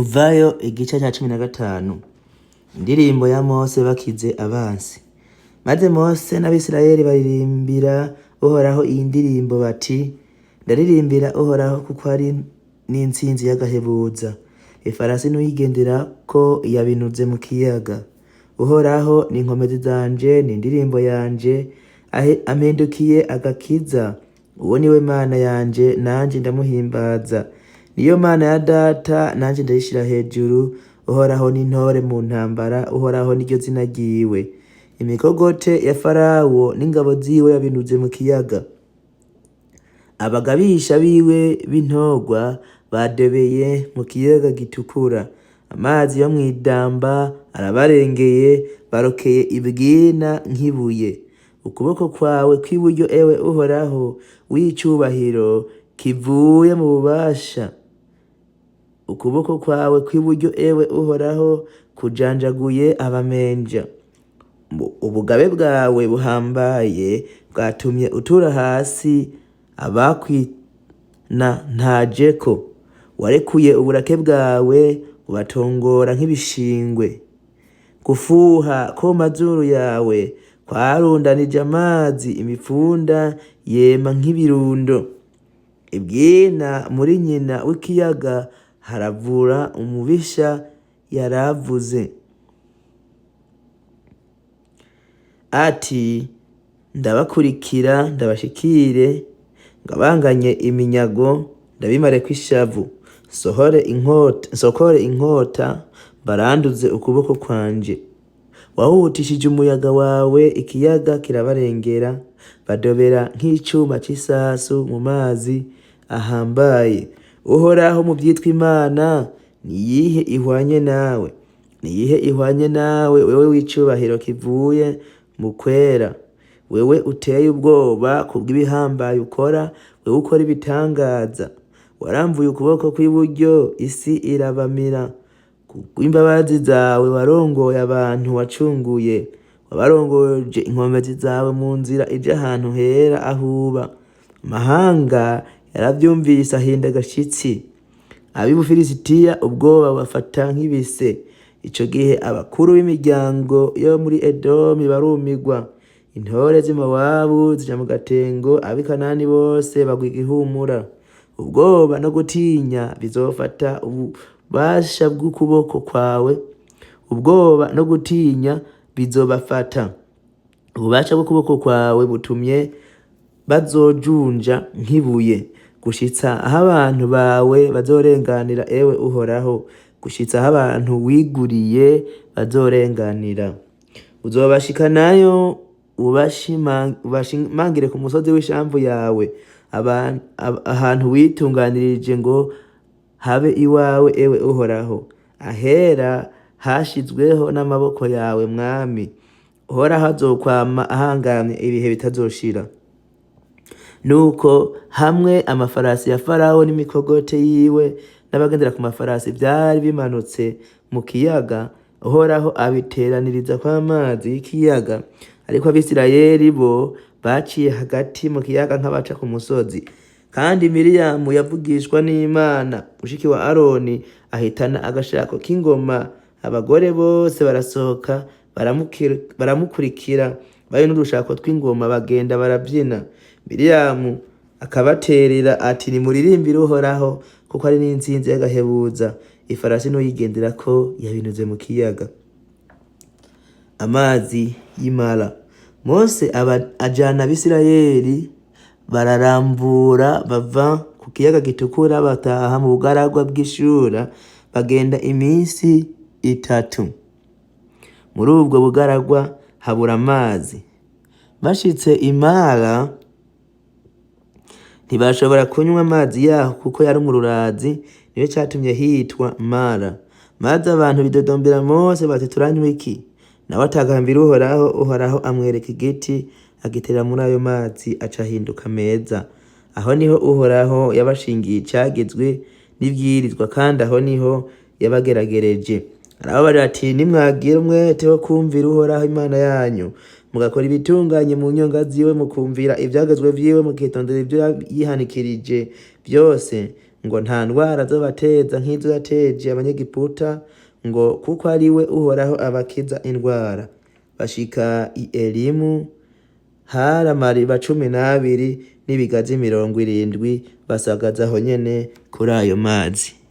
Kuvayo igice ca 15. Indirimbo ya Mose bakize abansi. Maze Mose n'Abisirayeli baririmbira Uhoraho iyi ndirimbo bati: ndaririmbira Uhoraho kuko ari n'intsinzi y'agahebuza. Ifarasi ntuyigenderako yabinuze mu kiyaga. Uhoraho ni inkomezi zanje, ni indirimbo yanje, ampendukiye agakiza. Uwo niwe Mana yanje, nanje ndamuhimbaza. Niyo Mana ya data, nanje ndayishira hejuru. Uhoraho ni intore mu ntambara, Uhoraho niryo zina ryiwe. Imigogote ya Farawo n'ingabo ziwe yabinuze mu kiyaga. Abagabisha biwe b'intorwa badebeye mu kiyaga gitukura. Amazi yo mw'idamba arabarengeye, barokeye ibwina nk'ibuye. Ukuboko kwawe kw'iburyo ewe Uhoraho w'icubahiro kivuye mu bubasha. Ukuboko kwawe kw'iburyo ewe Uhoraho kujanjaguye abamenja. Ubugabe bwawe buhambaye bwatumye utura hasi abakwina ntajeko. Warekuye uburake bwawe ubatongora nk'ibishingwe. Gufuha ko mazuru yawe kwarundanije amazi, imifunda yema nk'ibirundo. Ibwina muri nyina w'ikiyaga haravura umubisha yaravuze ati: ndabakurikira ndabashikire, ngabanganye iminyago ndabimareko ishavu. Nsokore inkota baranduze ukuboko kwanje. Wahutishije umuyaga wawe, ikiyaga kirabarengera, badobera nk'icuma c'isasu mu mazi ahambaye. Uhoraho mu vyitwa Imana, niyihe ihwanye nawe? Niyihe ihwanye nawe, wewe w'icubahiro kivuye mu kwera? Wewe uteye ubwoba kubw'ibihambaye ukora, wewe ukora ibitangaza. Waramvuye ukuboko kw'iburyo, isi irabamira. Kubw'imbabazi zawe warongoye abantu wacunguye. Wabarongoje inkomezi zawe mu nzira ija ahantu hera ahuba. Amahanga yaravyumvise ahinda agashitsi. Ab'i Bufilisitiya ubwoba bafata nk'ibise. Ico gihe abakuru b'imiryango yo muri Edomi barumirwa. Intore z'i Mowabu zija mu gatengo, ab'i Kanani bose bagwa igihumura. Ubwoba no gutinya bizofata ububasha bw'ukuboko kwawe. Ubwoba no gutinya bizobafata. Ububasha bw'ukuboko kwawe butumye bazojunja nk'ibuye. Gushitsa aho abantu bawe bazorenganira ewe Uhoraho. Gushitsa aho abantu wiguriye bazorenganira. Uzobashikanayo ubashimangire ku musozi w'ishamvu yawe, ahantu witunganirije ngo habe iwawe ewe Uhoraho. Ahera hashizweho n'amaboko yawe mwami. Uhoraho azokwama ahangamye ibihe bitazoshira. Nuko hamwe amafarasi ya Farawo n'imikogote yiwe n'abagendera ku mafarasi vyari bimanutse mu kiyaga, Uhoraho abiteraniriza kw'amazi y'ikiyaga. Ariko Abisirayeli bo baciye hagati mu kiyaga nk'abaca ku musozi. Kandi Miriyamu yavugishwa n'Imana, mushiki wa Aroni, ahitana agashako k'ingoma. Abagore bose barasohoka baramukurikira, bari n'udushako tw'ingoma bagenda baravyina. Miriyamu akabaterera ati: nimuririmbire Uhoraho kuko ari n'intsinzi y'agahebuza. Ifarasi ntuyigenderako yabinuze mu kiyaga. Amazi y'Imara. Mose ajana Abisirayeli bararambura bava ku kiyaga gitukura bataha mu bugaragwa bw'Ishura, bagenda iminsi 3. Muri ubwo bugaragwa habura amazi. Bashitse Imara ntibashobora kunywa amazi yaho kuko yari mu rurazi, niyo catumye hitwa Mara. Maze abantu bidodombera Mose bati: turanywa iki? Nawe atagambira Uhoraho. Uhoraho amwereka igiti, agitera muri ayo mazi aca ahinduka meza. Aho niho Uhoraho yabashingiye icagezwe n'ibwirizwa, kandi aho niho yabageragereje. Arababarira ati: nimwagira umwete wo kumvira Uhoraho Imana yanyu, mugakora ibitunganye mu nyonga ziwe, mukumvira ivyagezwe vyiwe, mukitondera ivyo yihanikirije vyose, ngo nta ndwara zobateza nk'izo yateje abanyegiputa, ngo kuko ari we uhoraho abakiza indwara. Bashika i Elimu, hari amariba 12 n'ibigazi 70, basagaza aho nyene kuri ayo mazi.